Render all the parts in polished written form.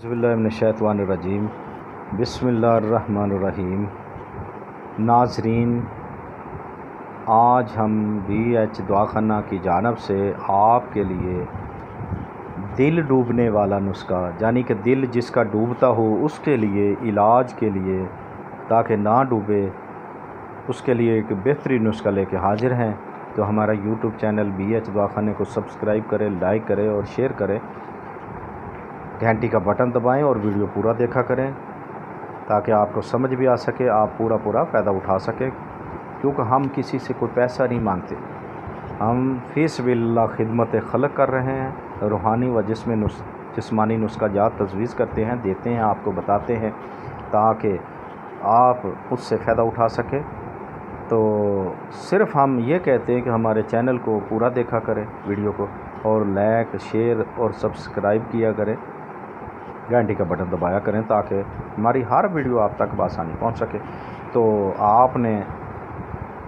बिस्मिल्लाहिर्रहमानिर्रहीम। बिस्मिल्लाहिर्रहमानिर्रहीम। नाज़रीन, आज हम BH दवाखाना की जानिब से आपके लिए दिल डूबने वाला नुस्खा, यानी कि दिल जिसका डूबता हो उसके लिए इलाज के लिए, ताकि ना डूबे, उसके लिए एक बेहतरीन नुस्खा लेके हाजिर हैं। तो हमारा YouTube चैनल BH दवाखाने को सब्सक्राइब करें, लाइक करें और शेयर करें, घंटी का बटन दबाएं और वीडियो पूरा देखा करें ताकि आपको समझ भी आ सके, आप पूरा फ़ायदा उठा सकें। क्योंकि हम किसी से कोई पैसा नहीं मांगते, हम फ़ीसबिल्लाह खिदमत खलक कर रहे हैं। रूहानी व जिस्मानी नुस्खा जात तजवीज़ करते हैं, देते हैं, आपको बताते हैं ताकि आप उससे फ़ायदा उठा सकें। तो सिर्फ़ हम ये कहते हैं कि हमारे चैनल को पूरा देखा करें वीडियो को, और लाइक, शेयर और सब्सक्राइब किया करें, घंटी का बटन दबाया करें ताकि हमारी हर वीडियो आप तक बआसानी पहुंच सके। तो आपने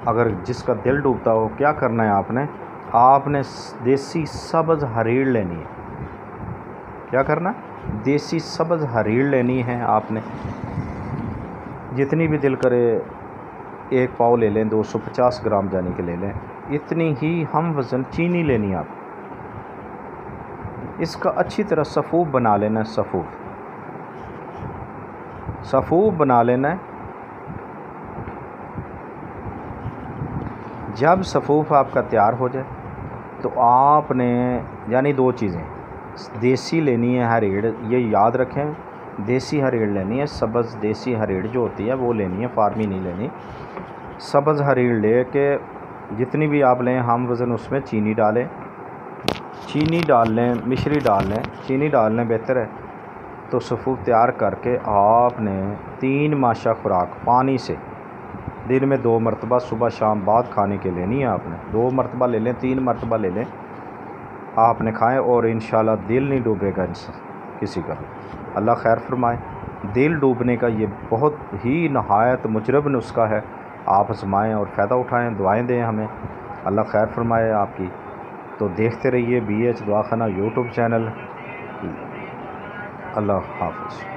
अगर जिसका दिल डूबता हो, क्या करना है आपने देसी सब्ज़ हरीड़ लेनी है। क्या करना? देसी सब्ज़ हरीड़ लेनी है आपने। जितनी भी दिल करे, एक पाव ले लें, 250 ग्राम जाने के ले लें, इतनी ही हम वज़न चीनी लेनी है आप। इसका अच्छी तरह सफ़ूफ बना लेना है, सफ़ूफ बना लेना है। जब सफ़ूफ आपका तैयार हो जाए तो आपने यानी दो चीज़ें देसी लेनी है हरीड़, ये याद रखें, देसी हरीड़ लेनी है, सब्ज़ देसी हरीड़ जो होती है वो लेनी है, फार्मी नहीं लेनी। सब्ज़ हरीड़ ले के जितनी भी आप लें, हम वज़न उसमें चीनी डालें, चीनी डाल लें, मिश्री डाल लें, चीनी डाल लें बेहतर है। तो सफ़ूफ तैयार करके आपने 3 माशा खुराक पानी से दिन में 2 मरतबा सुबह शाम बाद खाने के लेनी है आपने। 2 मरतबा ले लें, 3 मरतबा ले लें, आपने खाएं और इंशाल्लाह दिल नहीं डूबेगा किसी का। अल्लाह खैर फरमाए। दिल डूबने का ये बहुत ही नहायत मुजरब नुस्खा है, आप आज़माएं और फ़ायदा उठाएं, दुआएं दें हमें, अल्लाह खैर फरमाए आपकी। तो देखते रहिए BH दवाखाना YouTube चैनल। अल्लाह हाफ़िज़।